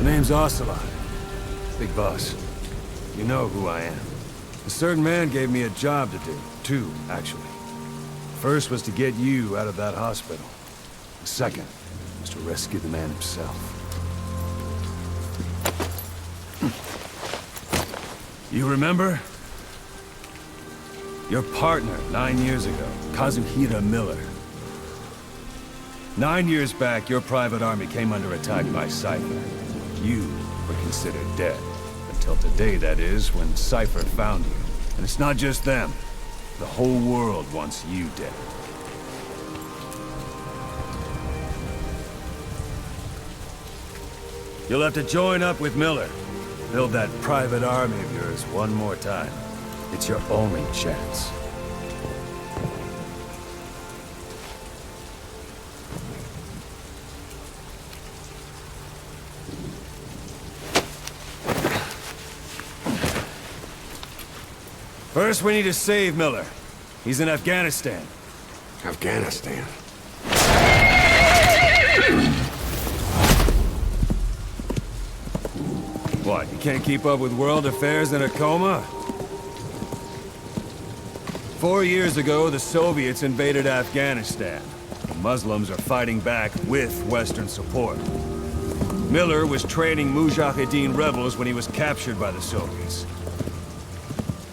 name's Ocelot. Big Boss. You know who I am. A certain man gave me a job to do. Two, actually. First was to get you out of that hospital. The second was to rescue the man himself. You remember? Your partner, 9 years ago, Kazuhira Miller. 9 years back, your private army came under attack by Cypher. You were considered dead. Until today, that is, when Cypher found you. And it's not just them. The whole world wants you dead. You'll have to join up with Miller. Build that private army of yours one more time. It's your only chance. First, we need to save Miller. He's in Afghanistan. Afghanistan? What, you can't keep up with world affairs in a coma? 4 years ago, the Soviets invaded Afghanistan. The Muslims are fighting back with Western support. Miller was training Mujahideen rebels when he was captured by the Soviets.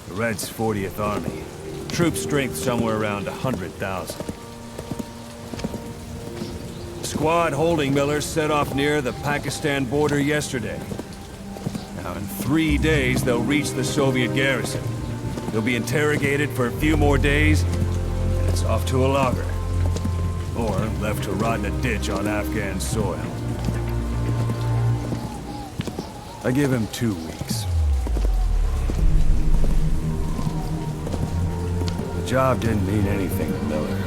The Reds' 40th Army. Troop strength somewhere around 100,000. The squad holding Miller set off near the Pakistan border yesterday. Now, in 3 days, they'll reach the Soviet garrison. They'll be interrogated for a few more days, and it's off to a lager. Or left to rot in a ditch on Afghan soil. I give him 2 weeks. The job didn't mean anything to Miller.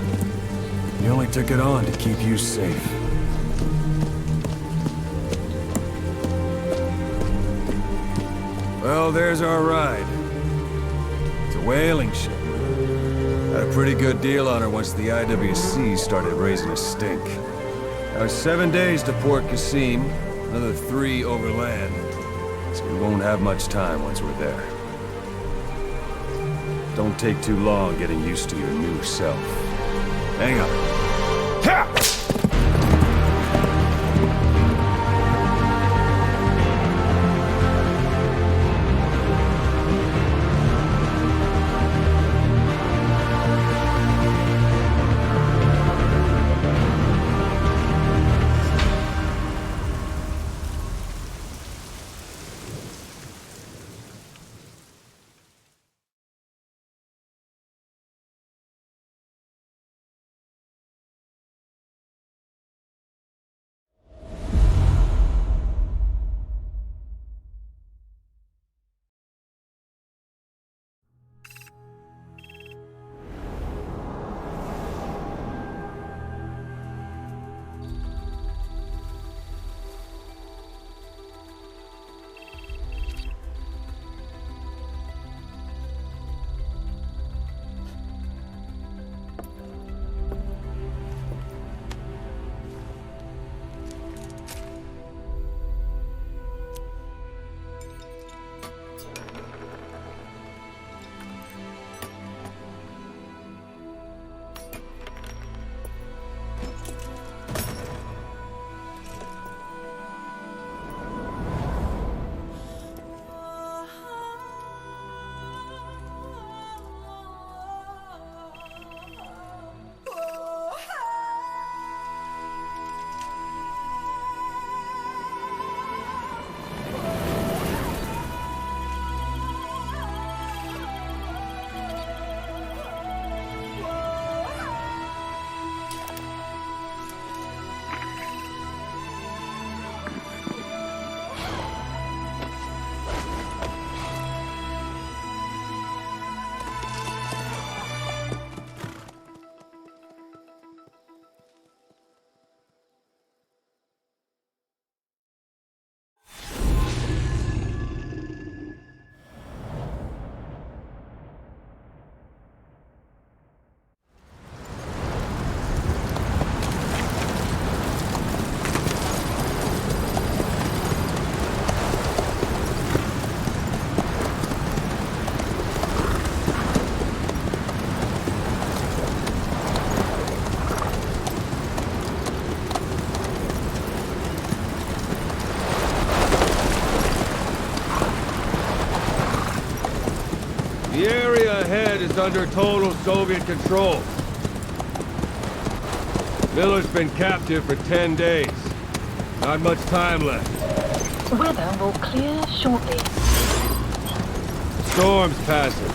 He only took it on to keep you safe. Well, there's our ride. It's a whaling ship. Had a pretty good deal on her once the IWC started raising a stink. Now it's 7 days to Port Qasim, another 3 overland. So we won't have much time once we're there. Don't take too long getting used to your new self. Hang on. Ha! ahead is under total Soviet control. Miller's been captive for 10 days. Not much time left. Weather will clear shortly. Storm's passing.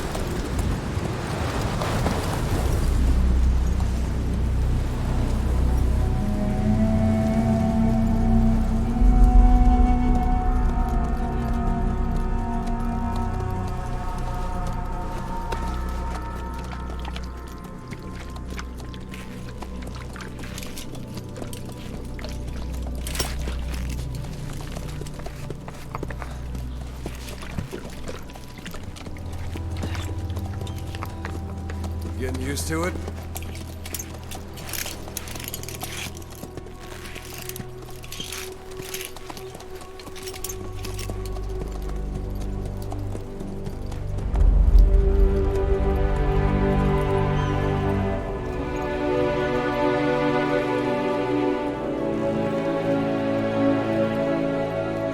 Getting used to it?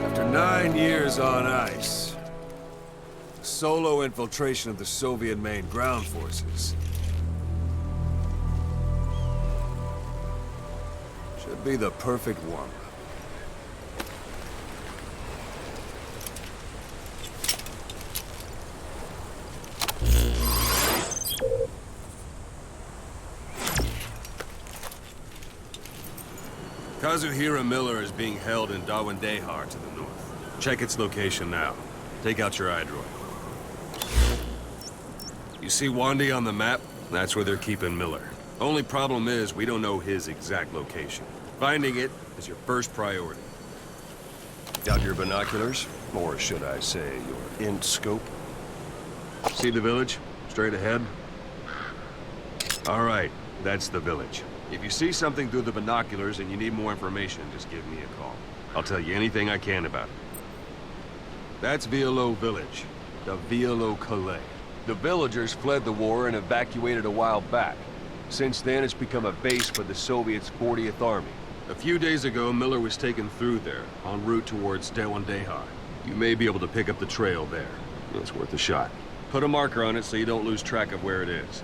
After 9 years on ice, solo infiltration of the Soviet main ground forces should be the perfect warm-up. Kazuhira Miller is being held in Dawandehar to the north. Check its location now. Take out your iDroid. You see Wandy on the map? That's where they're keeping Miller. Only problem is, we don't know his exact location. Finding it is your first priority. Got your binoculars? Or should I say, your int scope? See the village? Straight ahead? All right, that's the village. If you see something through the binoculars and you need more information, just give me a call. I'll tell you anything I can about it. That's Violo Village, the Violo Calais. The villagers fled the war and evacuated a while back. Since then, it's become a base for the Soviets' 40th Army. A few days ago, Miller was taken through there, en route towards Dawandehar. You may be able to pick up the trail there. It's worth a shot. Put a marker on it so you don't lose track of where it is.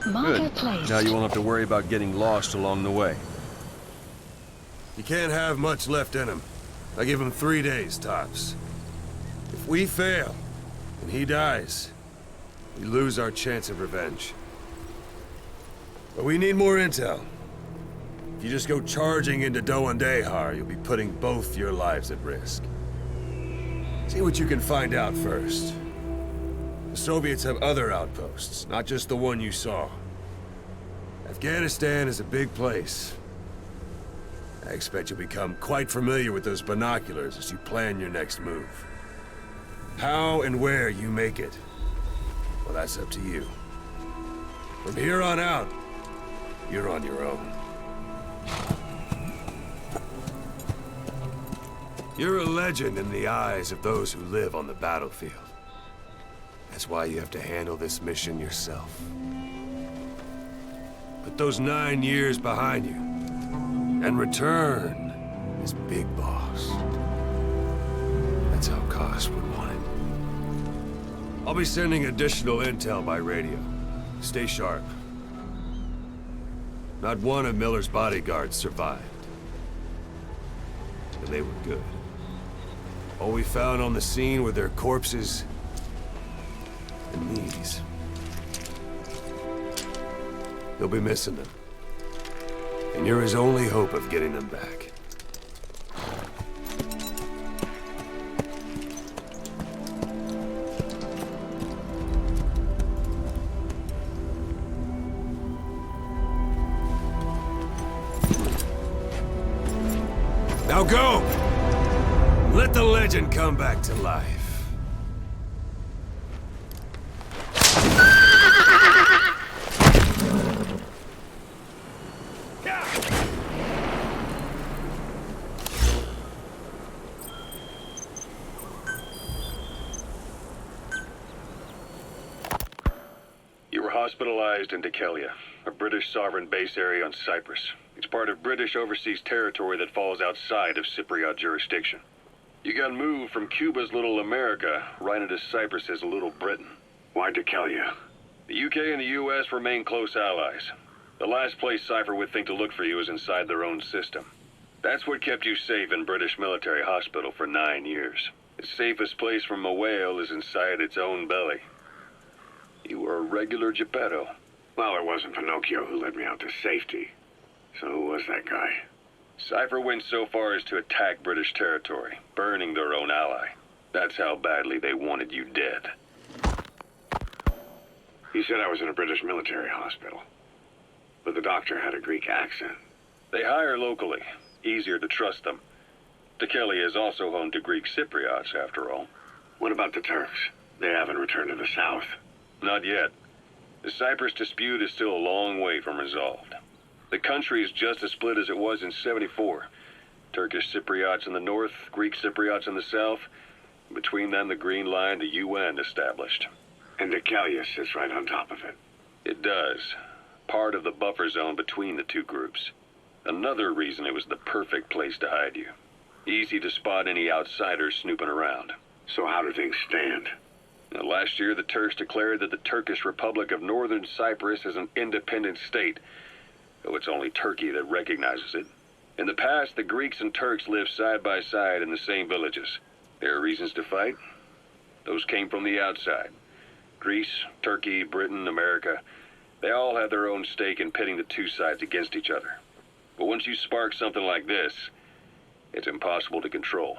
Marker placed. Now you won't have to worry about getting lost along the way. You can't have much left in him. I give him 3 days, tops. If we fail, and he dies, we lose our chance of revenge. But we need more intel. If you just go charging into Dawandehar, you'll be putting both your lives at risk. See what you can find out first. The Soviets have other outposts, not just the one you saw. Afghanistan is a big place. I expect you'll become quite familiar with those binoculars as you plan your next move. How and where you make it, well, that's up to you. From here on out, you're on your own. You're a legend in the eyes of those who live on the battlefield. That's why you have to handle this mission yourself. Put those 9 years behind you, and return as Big Boss. That's how Koss would want it. I'll be sending additional intel by radio. Stay sharp. Not one of Miller's bodyguards survived. And they were good. All we found on the scene were their corpses and knees. You'll be missing them. And you're his only hope of getting them back. Now go! Let the legend come back to life. Hospitalized in Dikelia, a British sovereign base area on Cyprus. It's part of British overseas territory that falls outside of Cypriot jurisdiction. You got moved from Cuba's Little America right into Cyprus's Little Britain. Why'd they kill you? The UK and the US remain close allies. The last place Cypher would think to look for you is inside their own system. That's what kept you safe in British military hospital for 9 years. The safest place from a whale is inside its own belly. You were a regular Geppetto. Well, it wasn't Pinocchio who led me out to safety. So who was that guy? Cypher went so far as to attack British territory, burning their own ally. That's how badly they wanted you dead. He said I was in a British military hospital. But the doctor had a Greek accent. They hire locally. Easier to trust them. Tekeli is also home to Greek Cypriots, after all. What about the Turks? They haven't returned to the south. Not yet. The Cyprus dispute is still a long way from resolved. The country is just as split as it was in '74. Turkish Cypriots in the north, Greek Cypriots in the south. Between them, the Green Line, the UN established. And Deucalion sits right on top of it. It does. Part of the buffer zone between the two groups. Another reason it was the perfect place to hide you. Easy to spot any outsiders snooping around. So how do things stand? Now, last year, the Turks declared that the Turkish Republic of Northern Cyprus is an independent state, though it's only Turkey that recognizes it. In the past, the Greeks and Turks lived side by side in the same villages. There are reasons to fight. Those came from the outside. Greece, Turkey, Britain, America, they all had their own stake in pitting the two sides against each other. But once you spark something like this, it's impossible to control.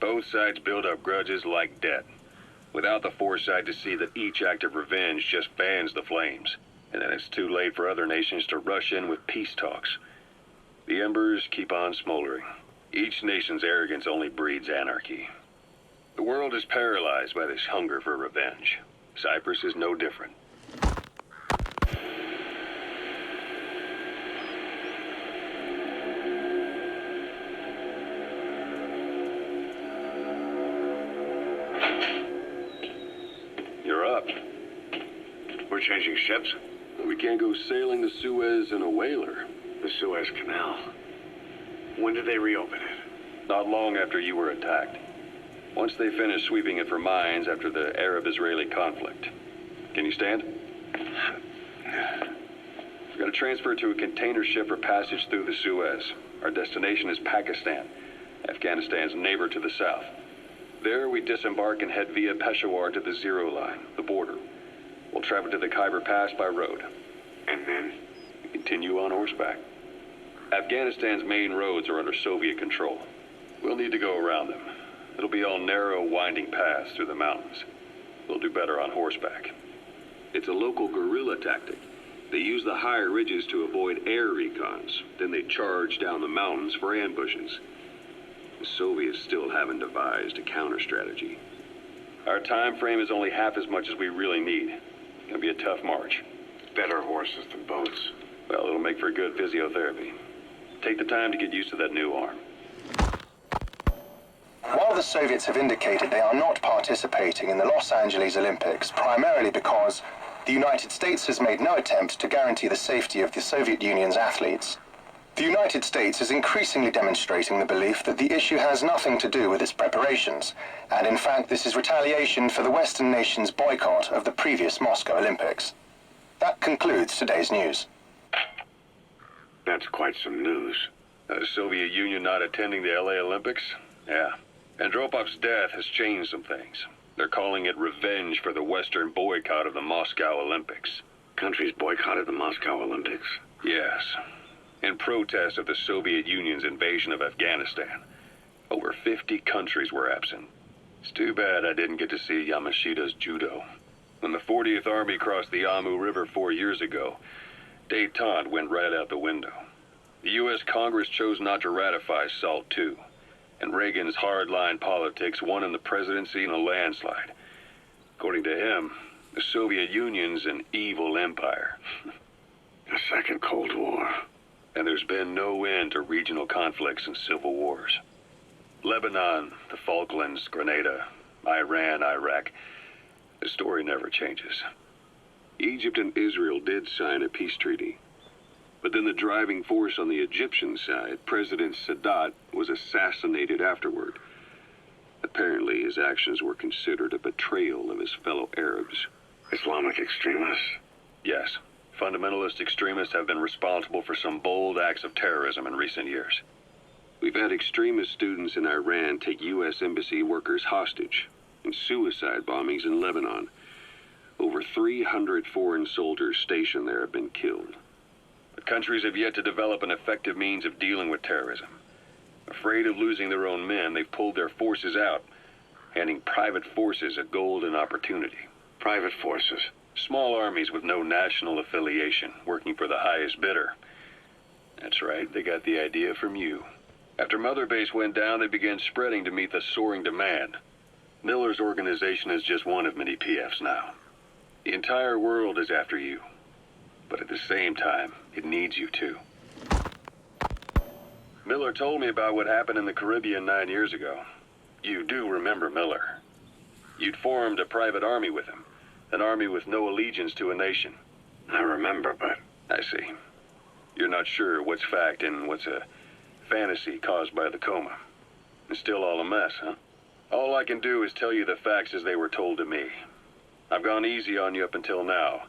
Both sides build up grudges like debt, without the foresight to see that each act of revenge just fans the flames, and then it's too late for other nations to rush in with peace talks. The embers keep on smoldering. Each nation's arrogance only breeds anarchy. The world is paralyzed by this hunger for revenge. Cyprus is no different. You're up. We're changing ships? We can't go sailing the Suez in a whaler. The Suez Canal. When did they reopen it? Not long after you were attacked. Once they finished sweeping it for mines after the Arab-Israeli conflict. Can you stand? We're going to transfer to a container ship for passage through the Suez. Our destination is Pakistan, Afghanistan's neighbor to the south. There we disembark and head via Peshawar to the Zero Line, the border. We'll travel to the Khyber Pass by road. And then? We continue on horseback. Afghanistan's main roads are under Soviet control. We'll need to go around them. It'll be all narrow, winding paths through the mountains. We'll do better on horseback. It's a local guerrilla tactic. They use the higher ridges to avoid air recons. Then they charge down the mountains for ambushes. The Soviets still haven't devised a counter-strategy. Our time frame is only half as much as we really need. It'll be a tough march. Better horses than boats. Well, it'll make for good physiotherapy. Take the time to get used to that new arm. While the Soviets have indicated they are not participating in the Los Angeles Olympics, primarily because the United States has made no attempt to guarantee the safety of the Soviet Union's athletes, the United States is increasingly demonstrating the belief that the issue has nothing to do with its preparations, and in fact this is retaliation for the Western nations' boycott of the previous Moscow Olympics. That concludes today's news. That's quite some news. The Soviet Union not attending the LA Olympics? Yeah. Andropov's death has changed some things. They're calling it revenge for the Western boycott of the Moscow Olympics. Countries boycotted the Moscow Olympics? Yes. In protest of the Soviet Union's invasion of Afghanistan. Over 50 countries were absent. It's too bad I didn't get to see Yamashita's judo. When the 40th Army crossed the Amu River 4 years ago, détente went right out the window. The U.S. Congress chose not to ratify SALT II. And Reagan's hardline politics won him the presidency in a landslide. According to him, the Soviet Union's an evil empire. A second Cold War. And there's been no end to regional conflicts and civil wars. Lebanon, the Falklands, Grenada, Iran, Iraq. The story never changes. Egypt and Israel did sign a peace treaty. But then the driving force on the Egyptian side, President Sadat, was assassinated afterward. Apparently, his actions were considered a betrayal of his fellow Arabs. Islamic extremists? Yes, fundamentalist extremists have been responsible for some bold acts of terrorism in recent years. We've had extremist students in Iran take U.S. embassy workers hostage, and suicide bombings in Lebanon. Over 300 foreign soldiers stationed there have been killed. But countries have yet to develop an effective means of dealing with terrorism. Afraid of losing their own men, they've pulled their forces out, handing private forces a golden opportunity. Private forces? Small armies with no national affiliation, working for the highest bidder. That's right, they got the idea from you. After Mother Base went down, they began spreading to meet the soaring demand. Miller's organization is just one of many PFs now. The entire world is after you. But at the same time, it needs you too. Miller told me about what happened in the Caribbean 9 years ago. You do remember Miller. You'd formed a private army with him. An army with no allegiance to a nation. I remember, but... I see. You're not sure what's fact and what's a fantasy caused by the coma. It's still all a mess, huh? All I can do is tell you the facts as they were told to me. I've gone easy on you up until now.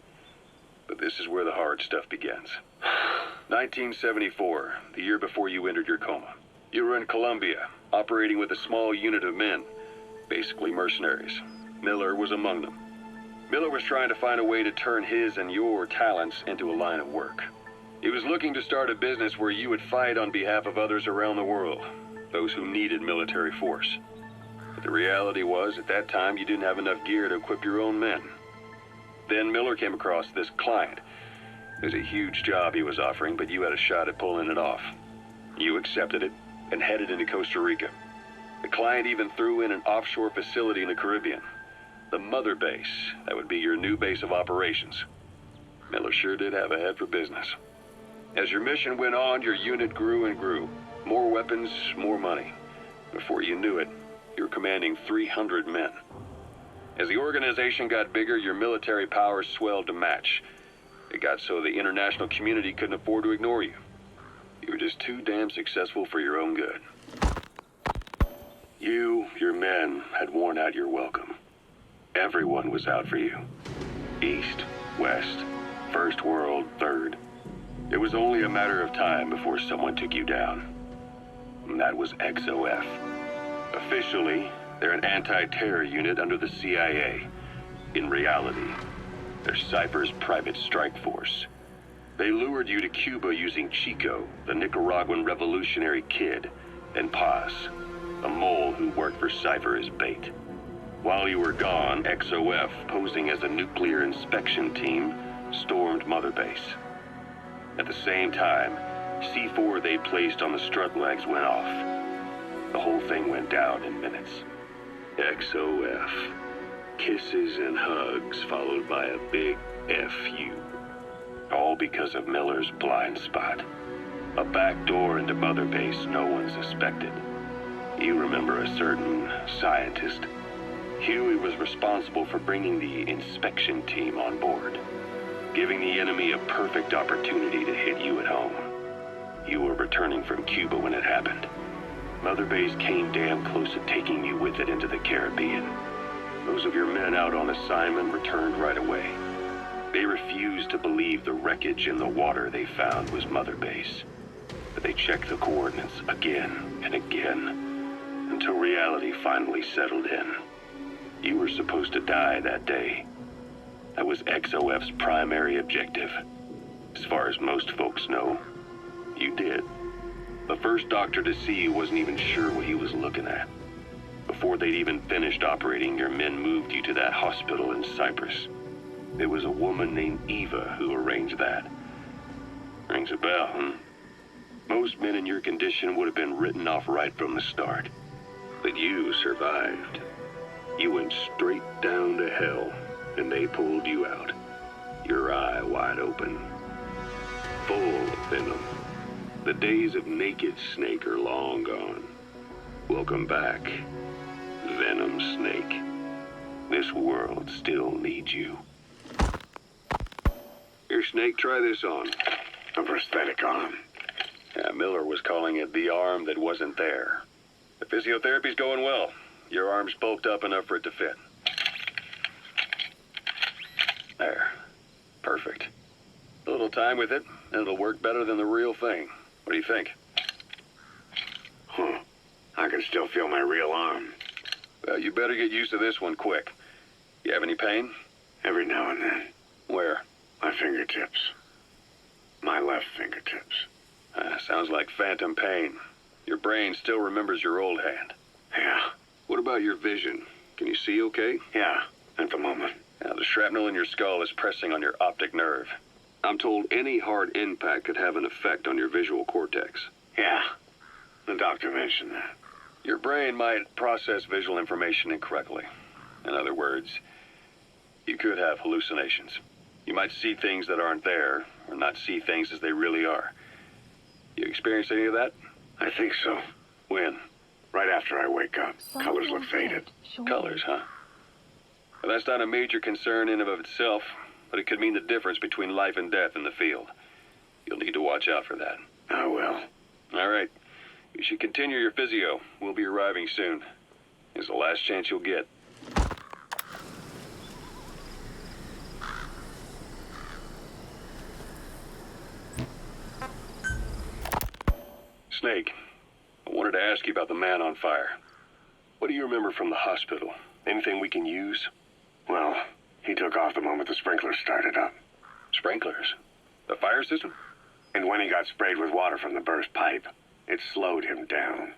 But this is where the hard stuff begins. 1974, the year before you entered your coma. You were in Colombia, operating with a small unit of men, basically mercenaries. Miller was among them. Miller was trying to find a way to turn his and your talents into a line of work. He was looking to start a business where you would fight on behalf of others around the world, those who needed military force. But the reality was, at that time, you didn't have enough gear to equip your own men. Then Miller came across this client. It was a huge job he was offering, but you had a shot at pulling it off. You accepted it and headed into Costa Rica. The client even threw in an offshore facility in the Caribbean. The Mother Base, that would be your new base of operations. Miller sure did have a head for business. As your mission went on, your unit grew and grew. More weapons, more money. Before you knew it, you were commanding 300 men. As the organization got bigger, your military powers swelled to match. It got so the international community couldn't afford to ignore you. You were just too damn successful for your own good. You, your men, had worn out your welcome. Everyone was out for you. East, West, First World, Third. It was only a matter of time before someone took you down. And that was XOF. Officially, they're an anti-terror unit under the CIA. In reality, they're Cypher's private strike force. They lured you to Cuba using Chico, the Nicaraguan revolutionary kid, and Paz, a mole who worked for Cypher as bait. While you were gone, XOF, posing as a nuclear inspection team, stormed Mother Base. At the same time, C4 they placed on the strut legs went off. The whole thing went down in minutes. XOF. Kisses and hugs followed by a big FU. All because of Miller's blind spot. A back door into Mother Base no one suspected. You remember a certain scientist. Huey was responsible for bringing the inspection team on board, giving the enemy a perfect opportunity to hit you at home. You were returning from Cuba when it happened. Mother Base came damn close to taking you with it into the Caribbean. Those of your men out on assignment returned right away. They refused to believe the wreckage in the water they found was Mother Base. But they checked the coordinates again and again, until reality finally settled in. You were supposed to die that day. That was XOF's primary objective. As far as most folks know, you did. The first doctor to see you wasn't even sure what he was looking at. Before they'd even finished operating, your men moved you to that hospital in Cyprus. It was a woman named Eva who arranged that. Rings a bell, huh? Most men in your condition would have been written off right from the start. But you survived. You went straight down to hell, and they pulled you out. Your eye wide open. Full of venom. The days of naked Snake are long gone. Welcome back, Venom Snake. This world still needs you. Here, Snake, try this on. A prosthetic arm. Yeah, Miller was calling it the arm that wasn't there. The physiotherapy's going well. Your arm's bulked up enough for it to fit. There. Perfect. A little time with it, and it'll work better than the real thing. What do you think? I can still feel my real arm. Well, you better get used to this one quick. You have any pain? Every now and then. Where? My fingertips. My left fingertips. Sounds like phantom pain. Your brain still remembers your old hand. Yeah. What about your vision? Can you see okay? Yeah, at the moment. Now, the shrapnel in your skull is pressing on your optic nerve. I'm told any hard impact could have an effect on your visual cortex. Yeah. The doctor mentioned that. Your brain might process visual information incorrectly. In other words, you could have hallucinations. You might see things that aren't there, or not see things as they really are. You experience any of that? I think so. When? Right after I wake up. Colors look faded. Colors, huh? Well, that's not a major concern in and of itself, but it could mean the difference between life and death in the field. You'll need to watch out for that. I will. All right. You should continue your physio. We'll be arriving soon. It's the last chance you'll get. Snake, I wanted to ask you about the man on fire. What do you remember from the hospital? Anything we can use? Well, he took off the moment the sprinklers started up. Sprinklers? The fire system? And when he got sprayed with water from the burst pipe, it slowed him down.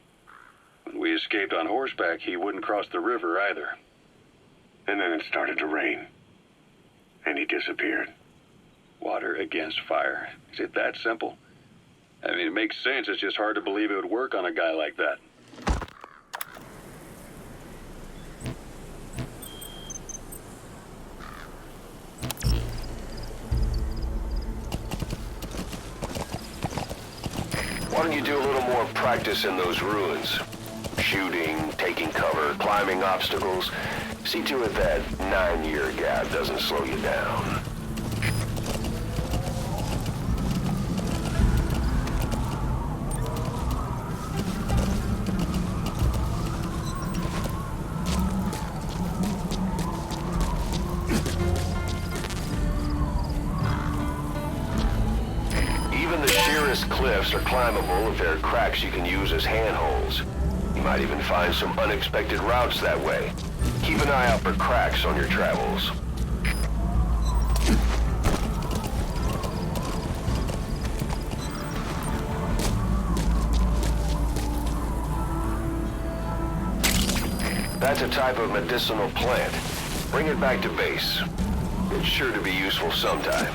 When we escaped on horseback, he wouldn't cross the river either. And then it started to rain. And he disappeared. Water against fire. Is it that simple? I mean, it makes sense. It's just hard to believe it would work on a guy like that. Why don't you do a little more practice in those ruins? Shooting, taking cover, climbing obstacles. See to it that 9-year gap doesn't slow you down. Even the sheerest cliffs are climbable if there are cracks you can use as handholds. You might even find some unexpected routes that way. Keep an eye out for cracks on your travels. That's a type of medicinal plant. Bring it back to base. It's sure to be useful sometime.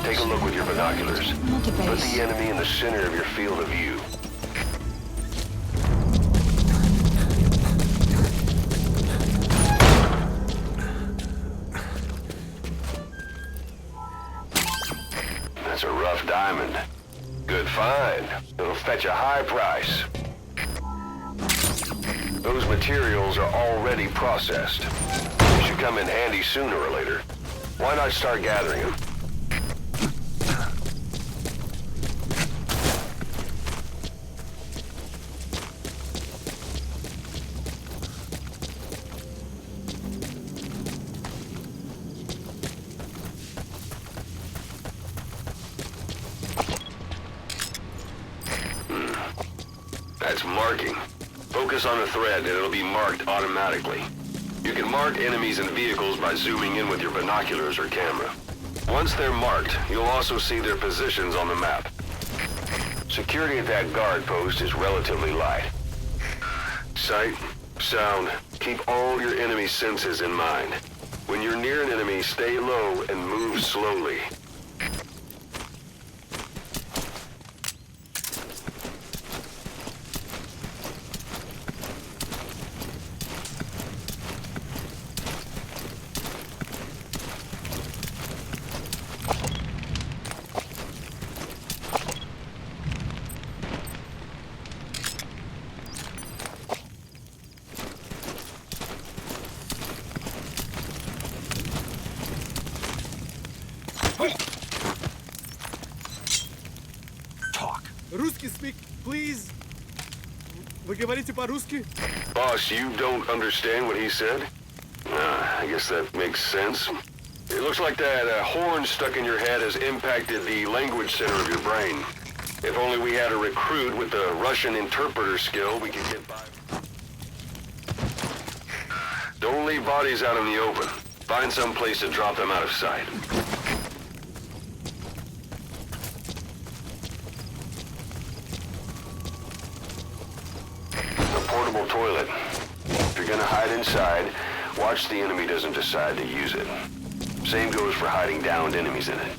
Take a look with your binoculars. Put the enemy in the center of your field of view. That's a rough diamond. Good find. It'll fetch a high price. Those materials are already processed. They should come in handy sooner or later. Why not start gathering them? That's marking. Focus on the thread and it'll be marked automatically. You can mark enemies and vehicles by zooming in with your binoculars or camera. Once they're marked, you'll also see their positions on the map. Security at that guard post is relatively light. Sight, sound, keep all your enemy senses in mind. When you're near an enemy, stay low and move slowly. Русский speak, please. Вы говорите по-русски? Boss, you don't understand what he said? I guess that makes sense. It looks like that horn stuck in your head has impacted the language center of your brain. If only we had a recruit with the Russian interpreter skill, we could get by. Don't leave bodies out in the open. Find some place to drop them out of sight. Portable toilet. If you're gonna hide inside, watch the enemy doesn't decide to use it. Same goes for hiding downed enemies in it.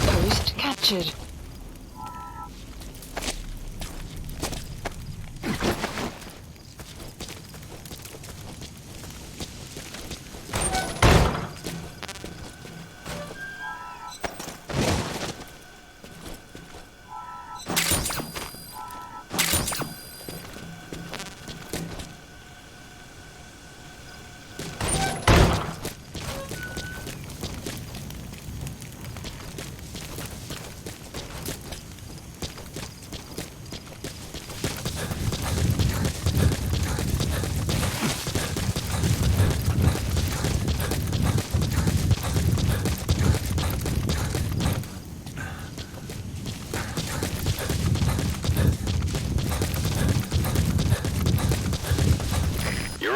Post captured.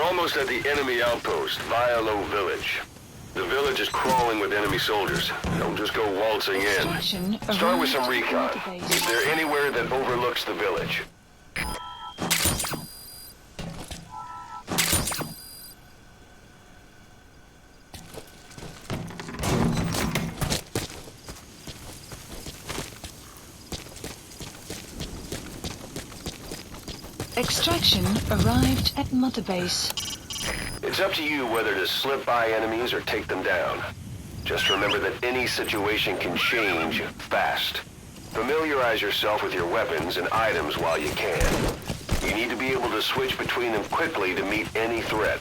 Almost at the enemy outpost, Violo Village. The village is crawling with enemy soldiers. Don't just go waltzing in. Start with some recon. Is there anywhere that overlooks the village? Extraction arrived at Mother Base. It's up to you whether to slip by enemies or take them down. Just remember that any situation can change fast. Familiarize yourself with your weapons and items while you can. You need to be able to switch between them quickly to meet any threat.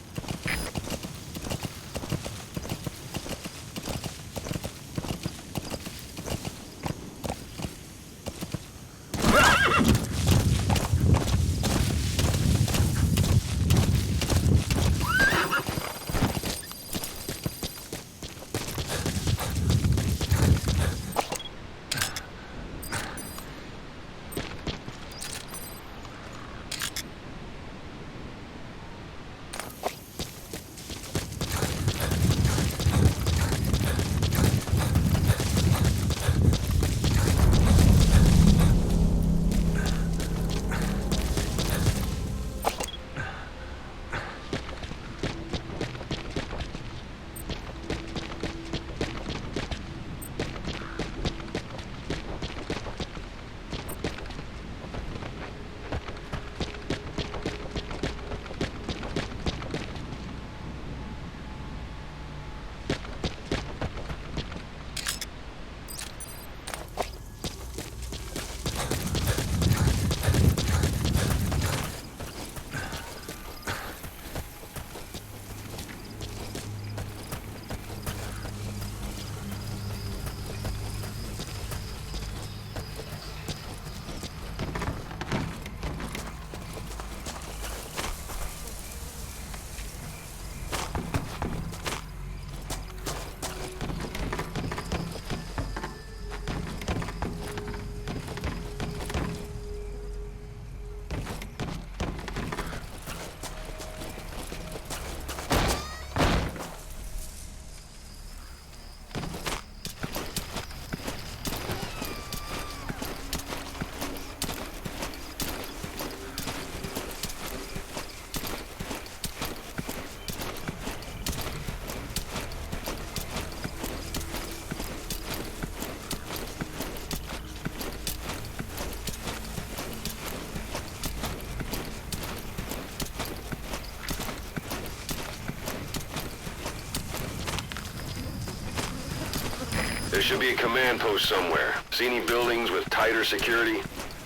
should be a command post somewhere. See any buildings with tighter security?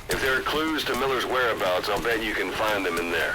If there are clues to Miller's whereabouts, I'll bet you can find them in there.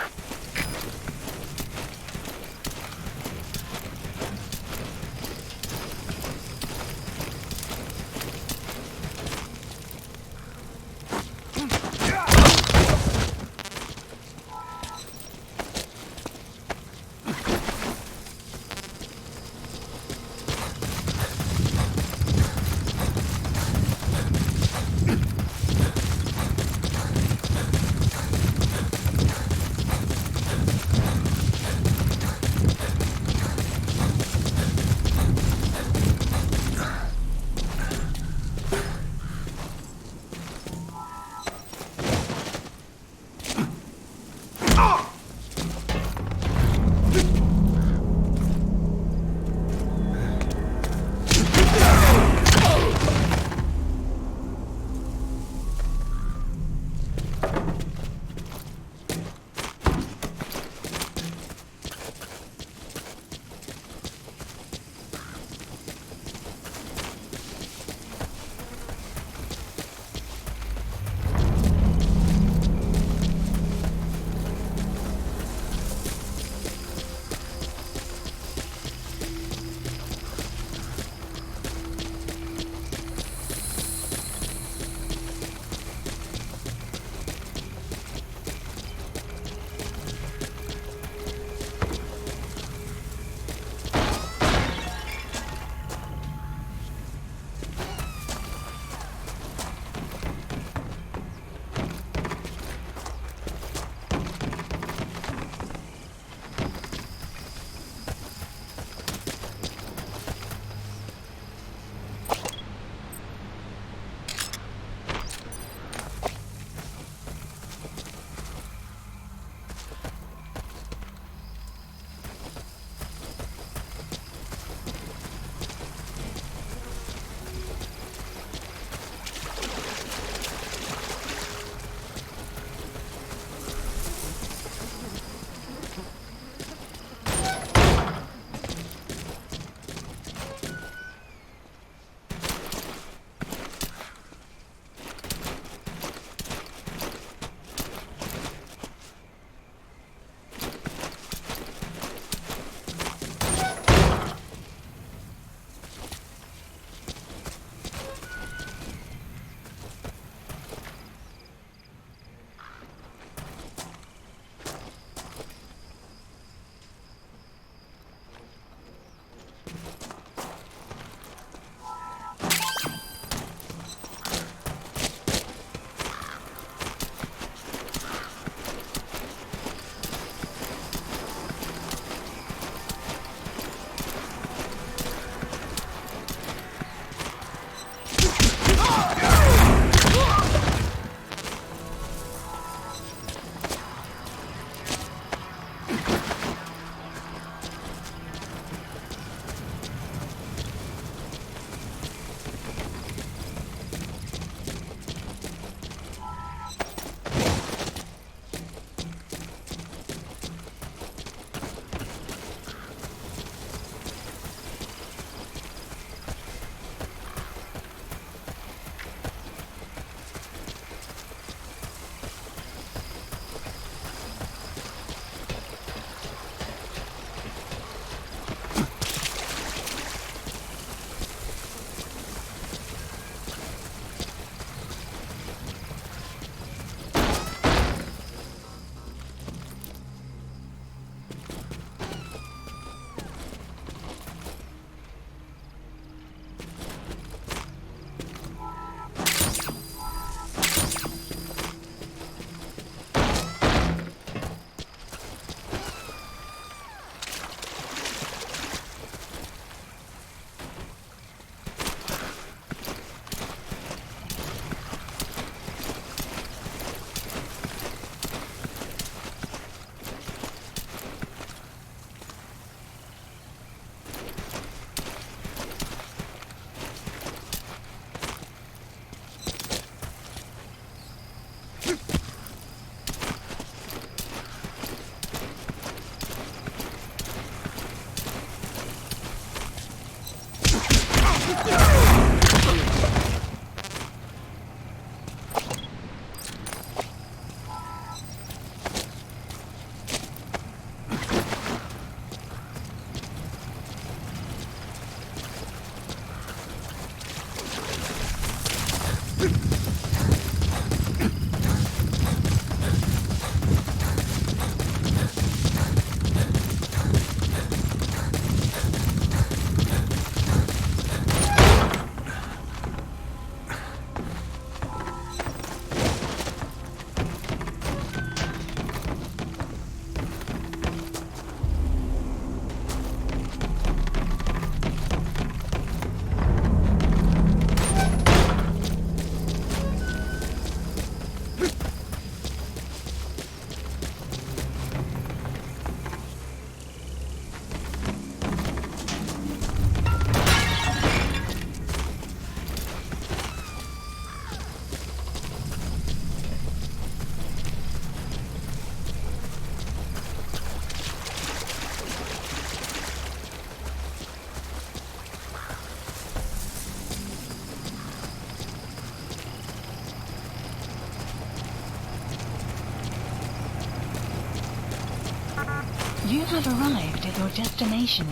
You have arrived at your destination.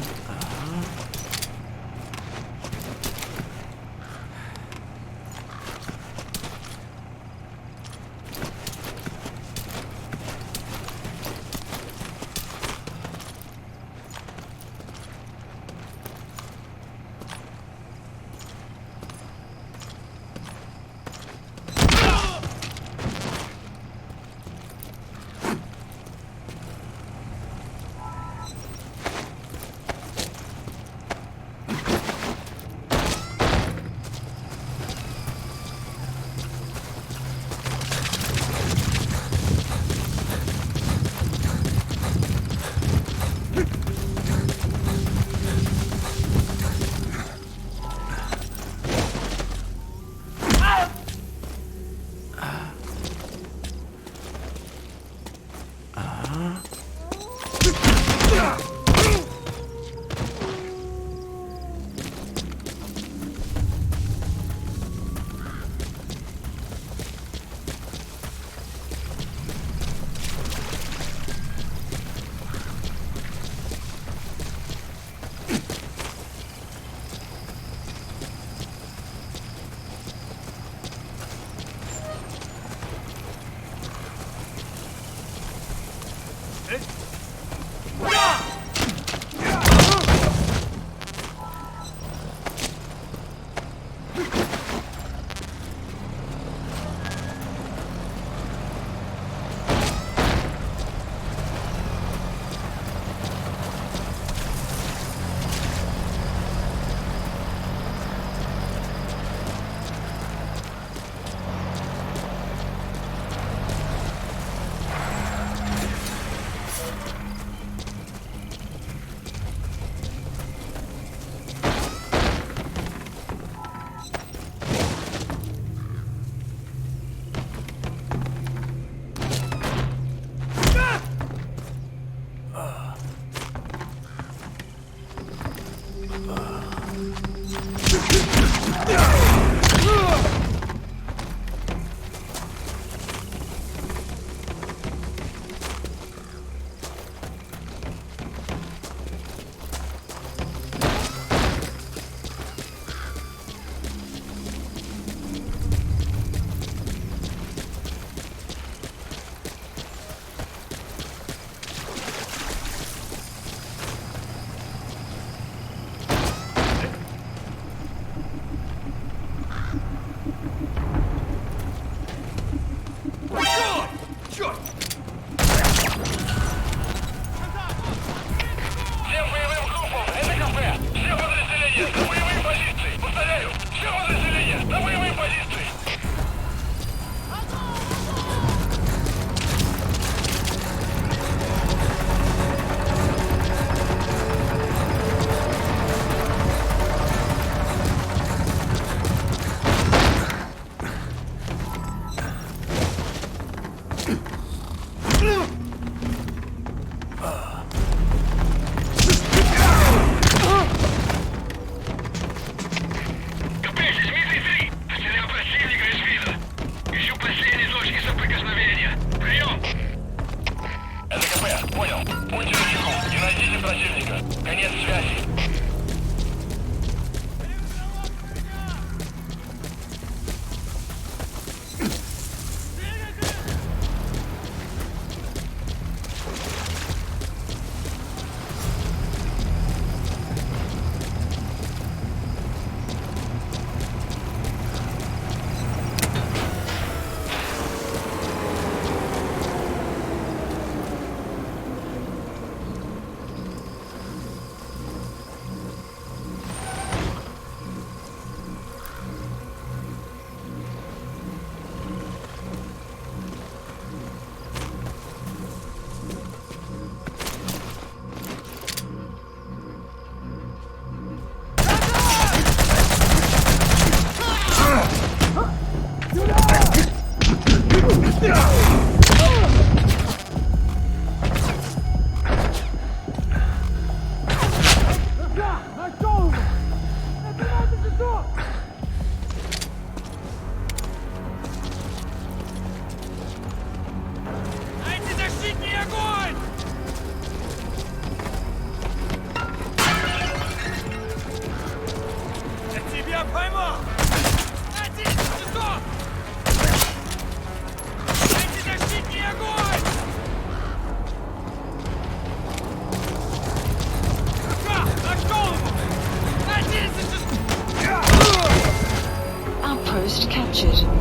captured.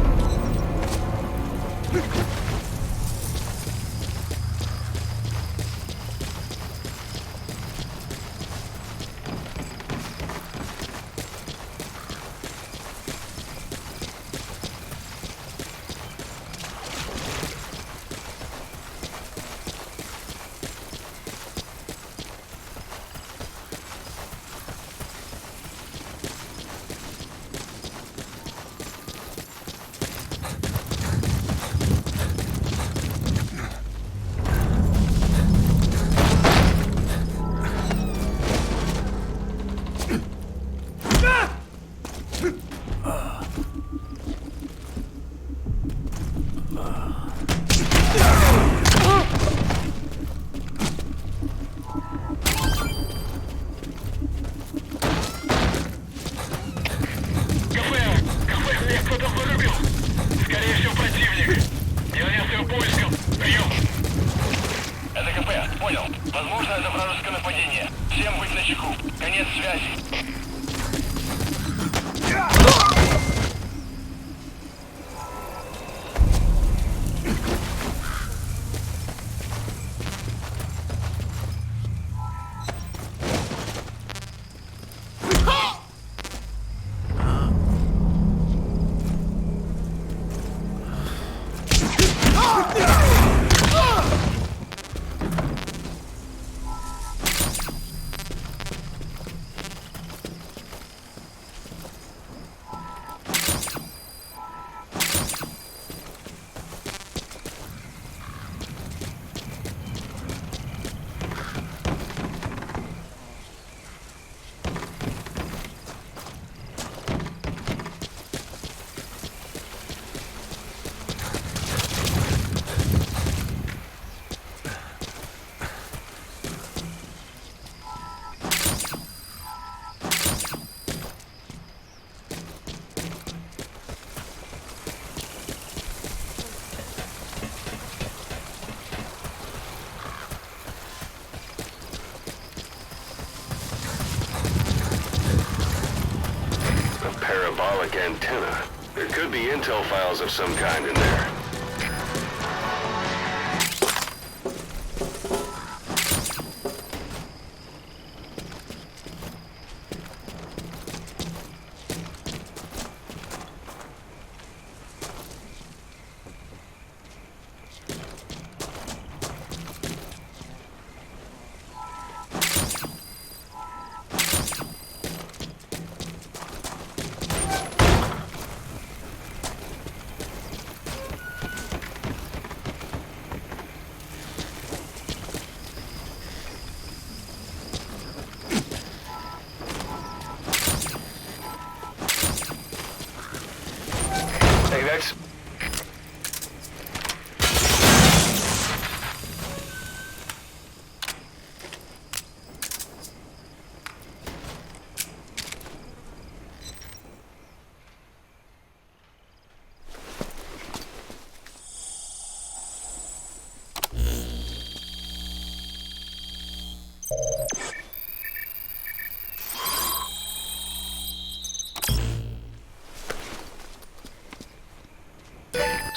Antenna. There could be intel files of some kind in there.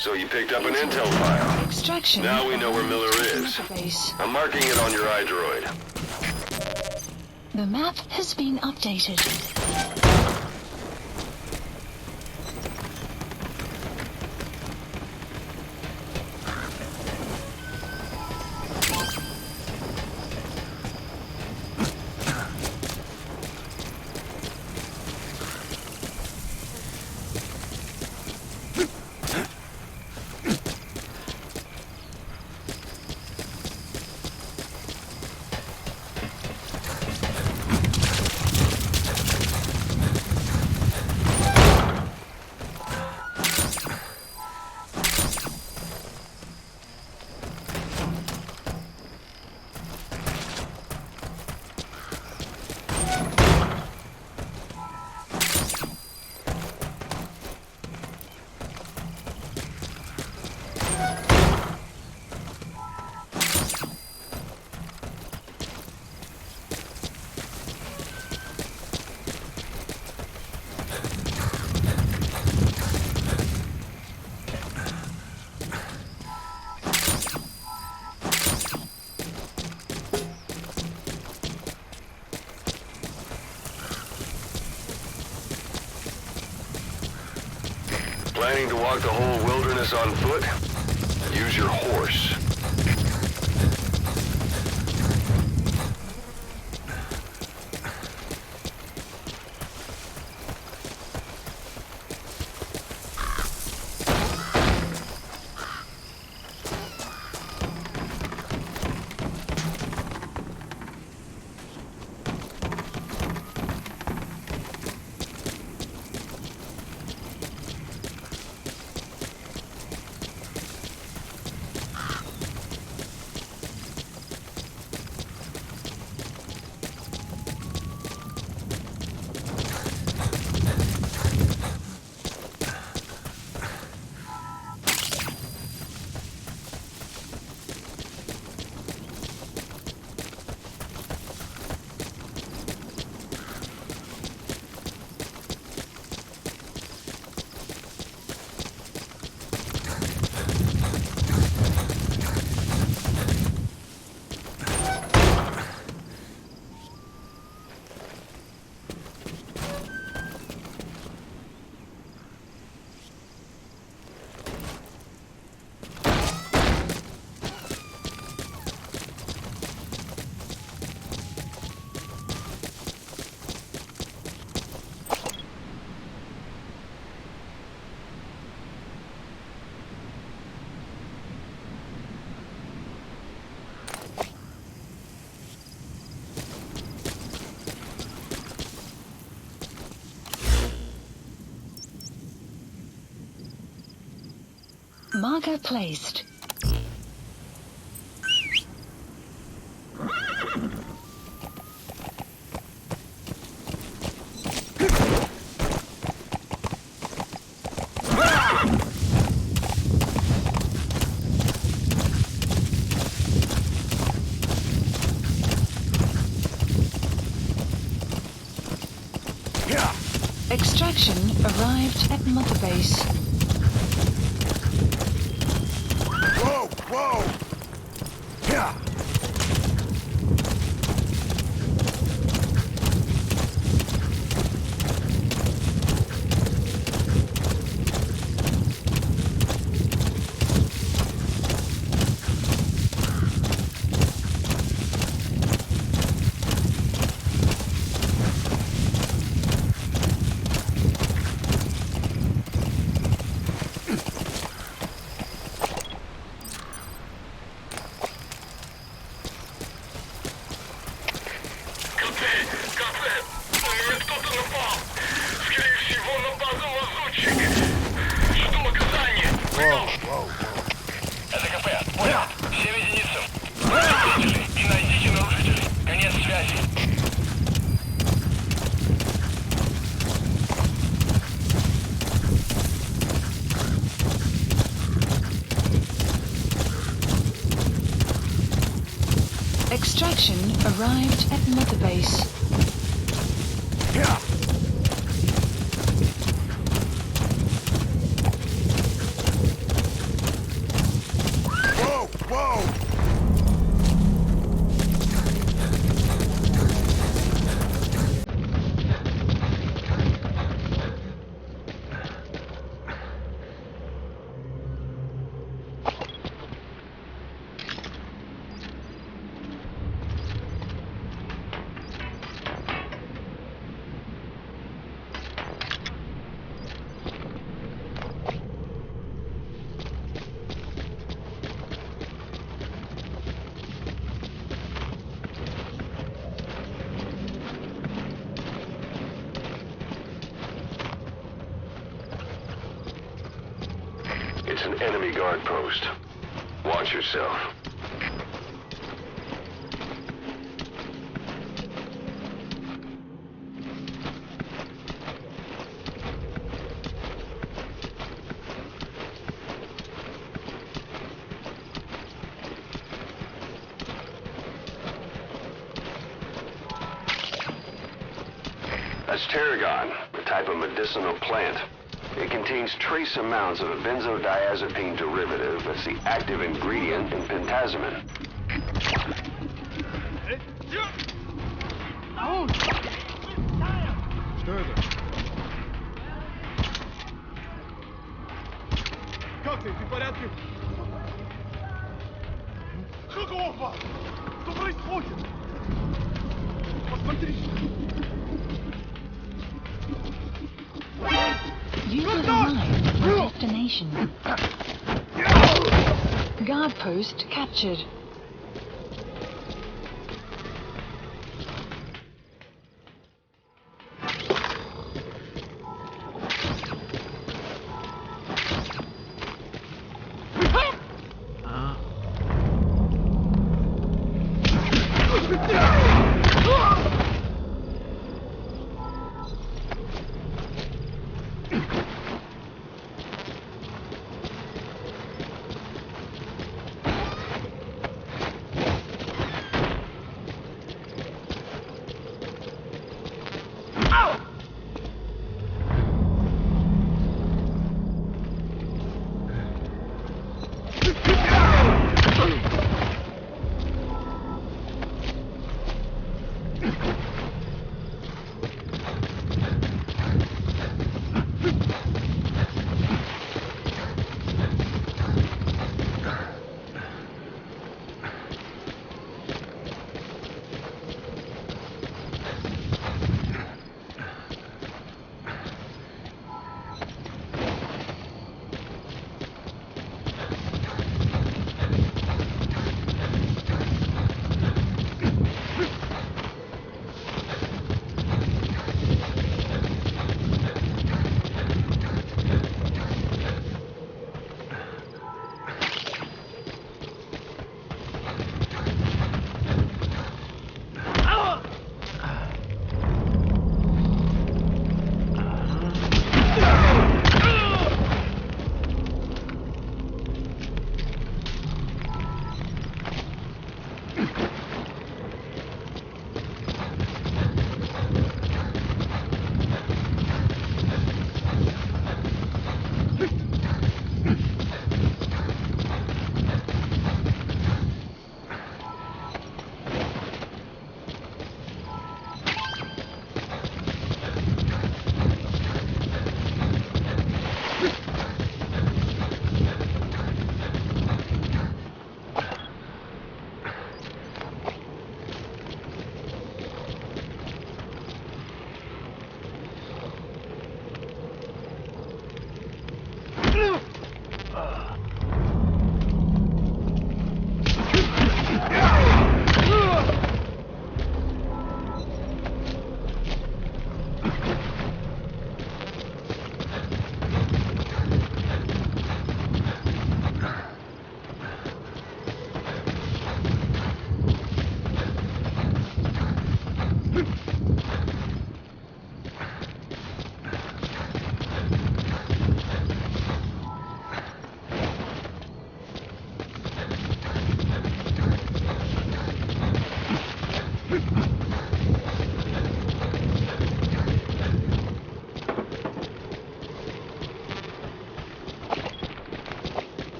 So you picked up an intel file. Extraction. Now we know where Miller is. Database. I'm marking it on your iDroid. The map has been updated. Planning to walk the whole wilderness on foot? Use your horse. Marker placed. Extraction arrived at Mother Base. Whoa! Whoa! Yeah! Extraction arrived at Mother Base. Yeah! Whoa! Whoa! It's an enemy guard post. Watch yourself. That's tarragon, a type of medicinal plant. It contains trace amounts of a benzodiazepine derivative that's the active ingredient in pentazemin. destination. Guard post captured.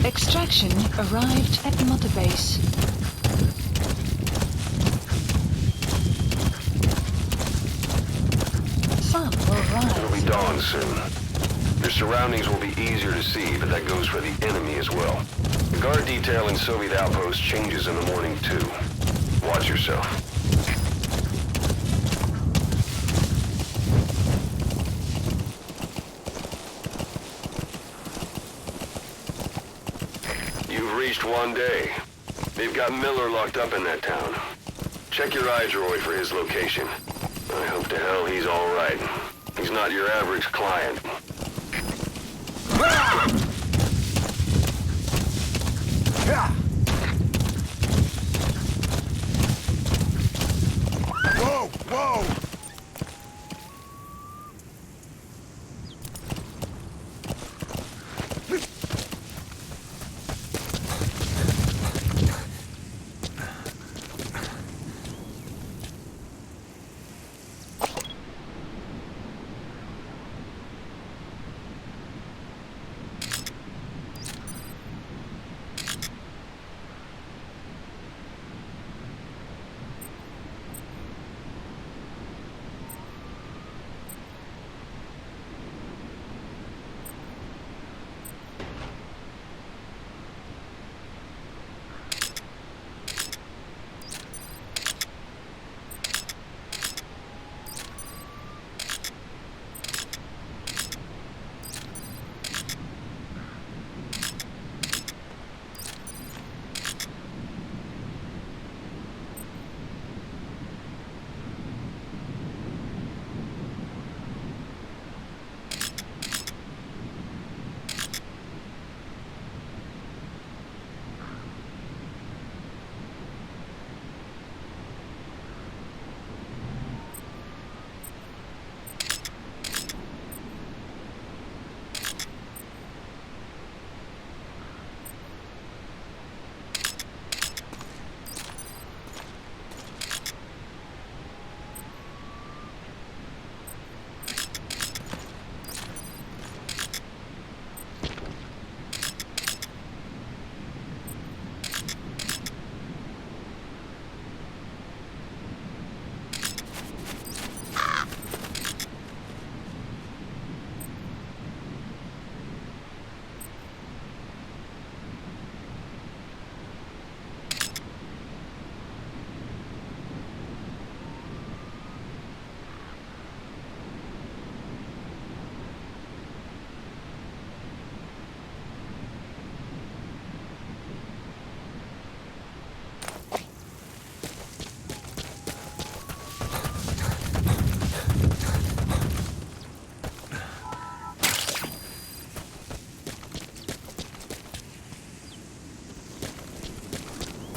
Extraction arrived at Mother Base. Sun will rise. It'll be dawn soon. Your surroundings will be easier to see, but that goes for the enemy as well. The guard detail in Soviet outposts changes in the morning too. Watch yourself. You've reached one day. They've got Miller locked up in that town. Check your iDroid for his location. I hope to hell he's all right. He's not your average client. Whoa! Whoa!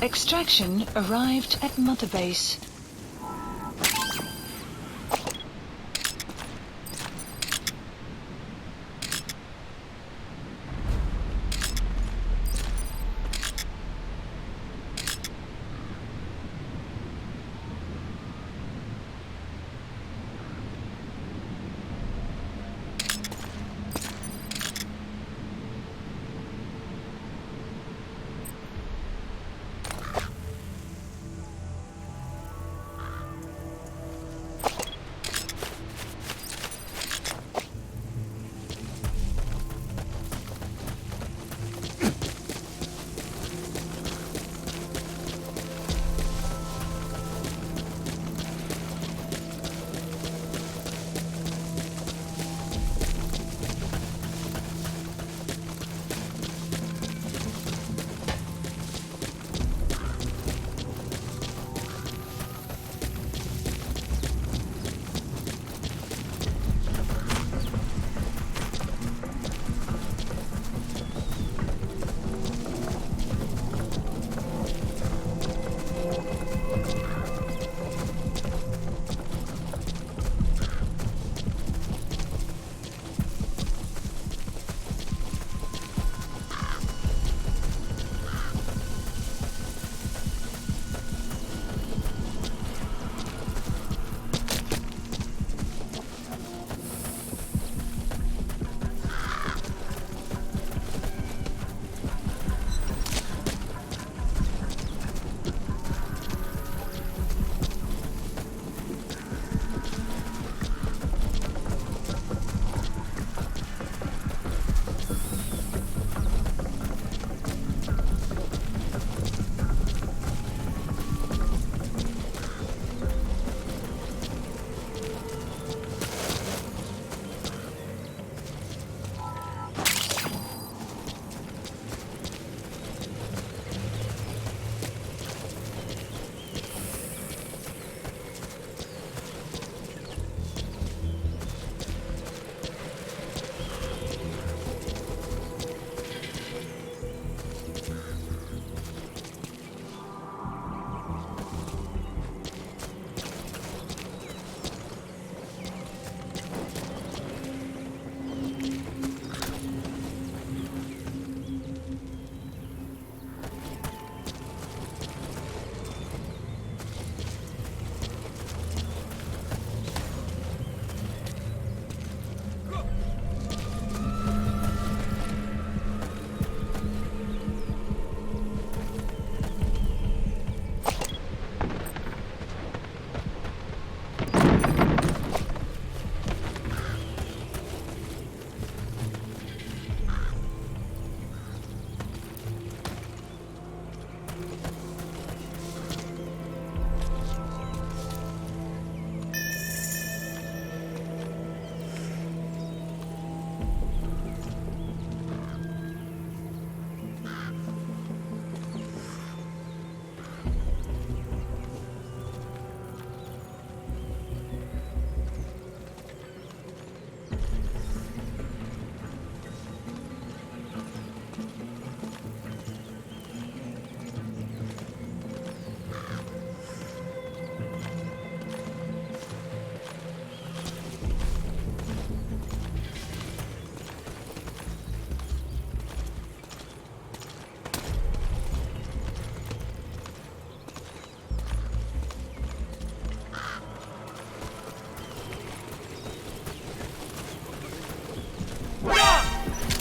Extraction arrived at Mother Base.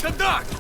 Контакт!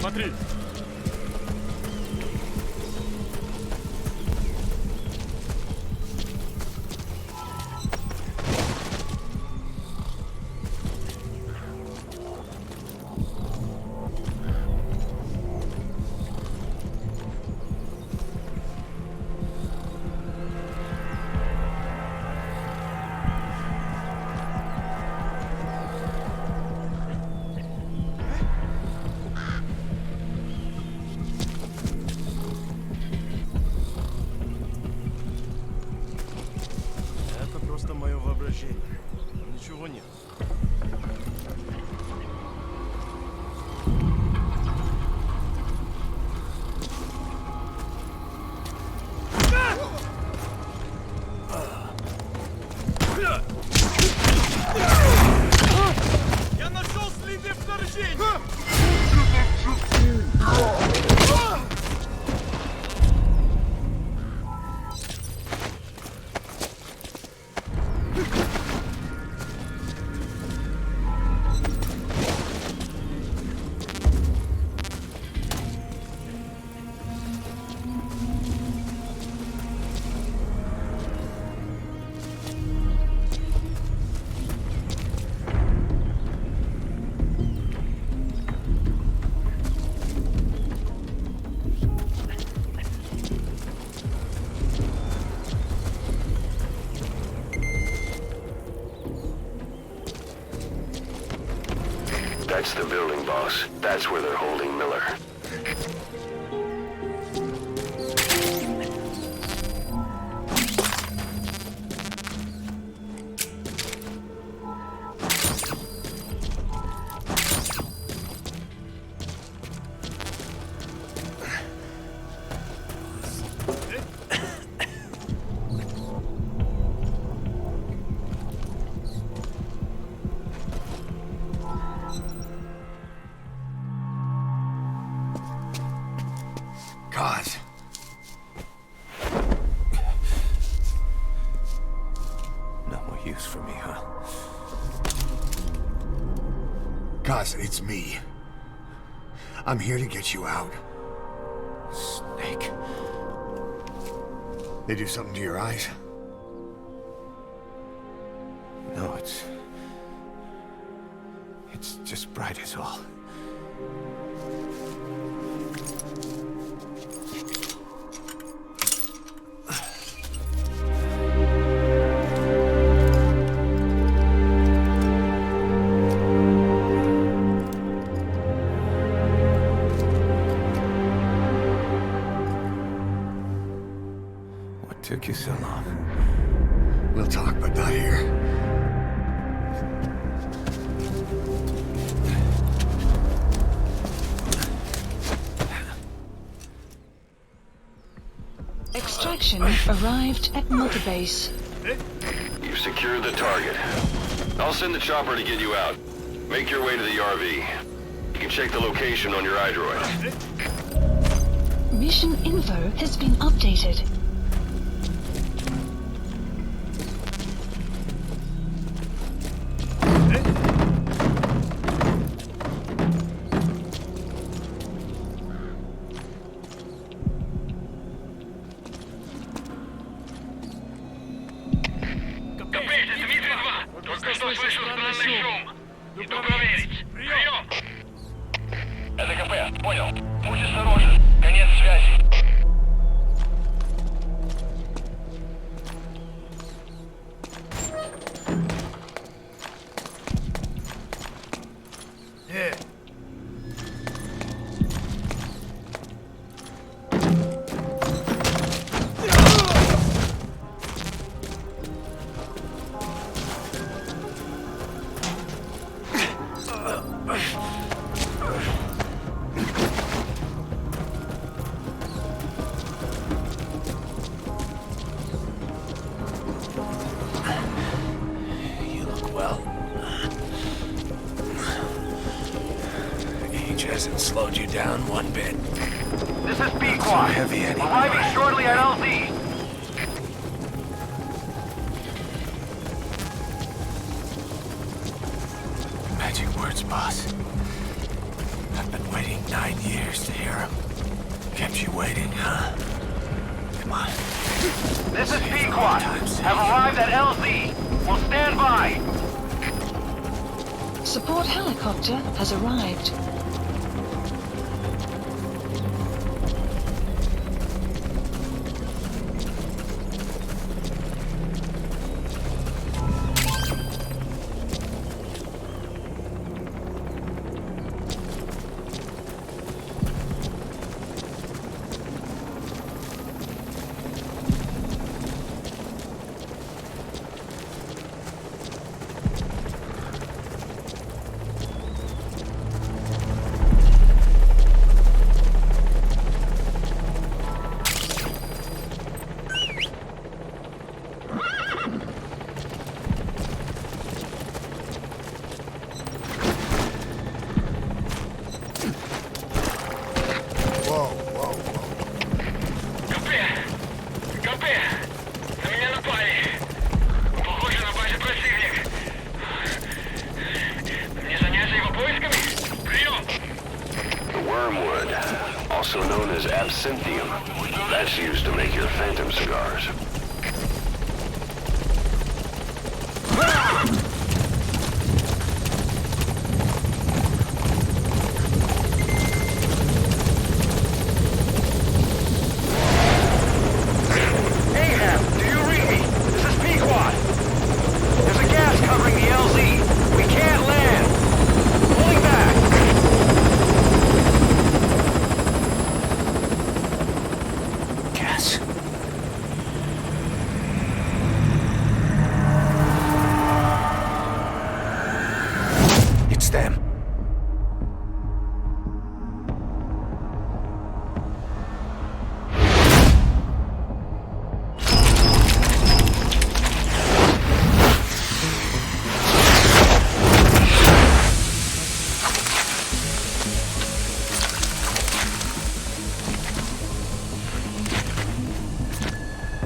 Смотри! That's the building, boss. That's where they're holding Miller. God. No more use for me, huh? Cause it's me. I'm here to get you out. Snake. They do something to your eyes? No, it's just bright as all. Took you so long. We'll talk, but not here. Extraction arrived at Mother Base. You've secured the target. I'll send the chopper to get you out. Make your way to the RV. You can check the location on your iDroid. Mission info has been updated. Это КП, понял. Будь осторожен. Конец связи. Hasn't slowed you down one bit. This is Pequod. Heavy anyway. Arriving shortly at LZ. Magic words, boss. I've been waiting 9 years to hear them. Kept you waiting, huh? Come on. This is Pequod. Have arrived at LZ. We'll stand by. Support helicopter has arrived. Also known as absinthium. That's used to make your phantom cigars. Ahab, do you read me? This is Pequod. There's a gas covering the LZ. We can't land. Pulling back.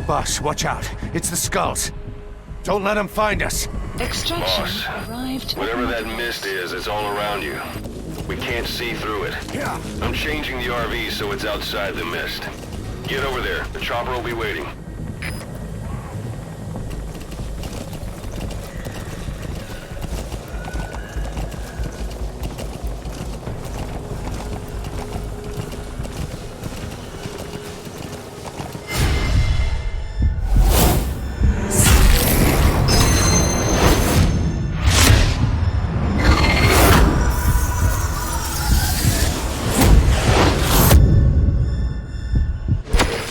Boss, watch out. It's the skulls. Don't let them find us. Extraction Boss, arrived at whatever that Motor mist Base. is, it's all around you. We can't see through it. Yeah. I'm changing the RV so it's outside the mist. Get over there. The chopper will be waiting.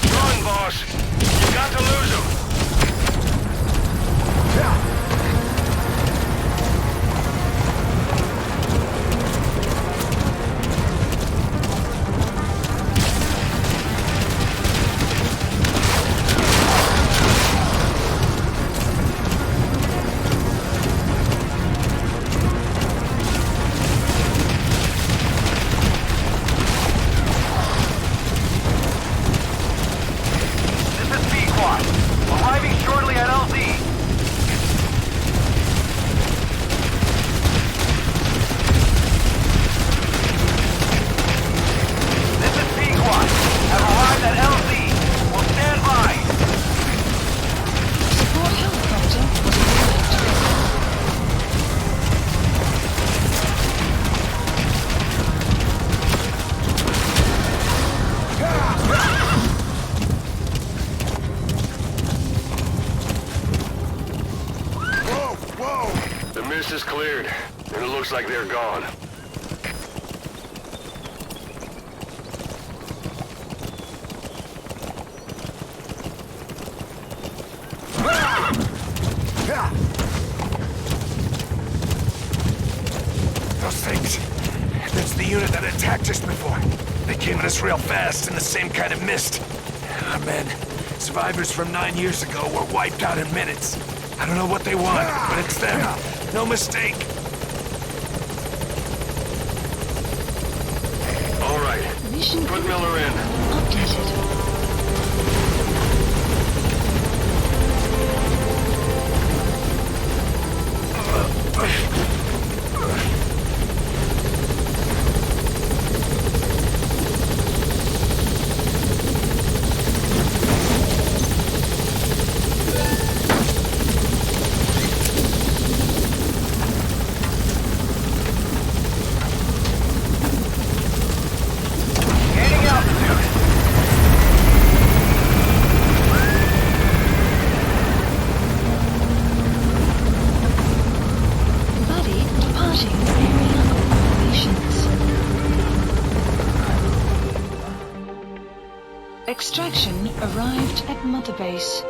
Run, boss! You got to lose him! This is P-Quad. Arriving shortly at LZ. This is P-Quad. Have arrived at LZ. Will stand by. Support helicopter was arrived. Whoa, whoa! The mist is cleared, and it looks like they're gone. Those things. That's the unit that attacked us before. They came at us real fast in the same kind of mist. Our men, survivors from 9 years ago, were wiped out in minutes. I don't know what they want, but it's them. No mistake. All right. Mission Put Miller in. updated. Gaining altitude. Buddy departing area of operations. Extraction arrived at Mother Base.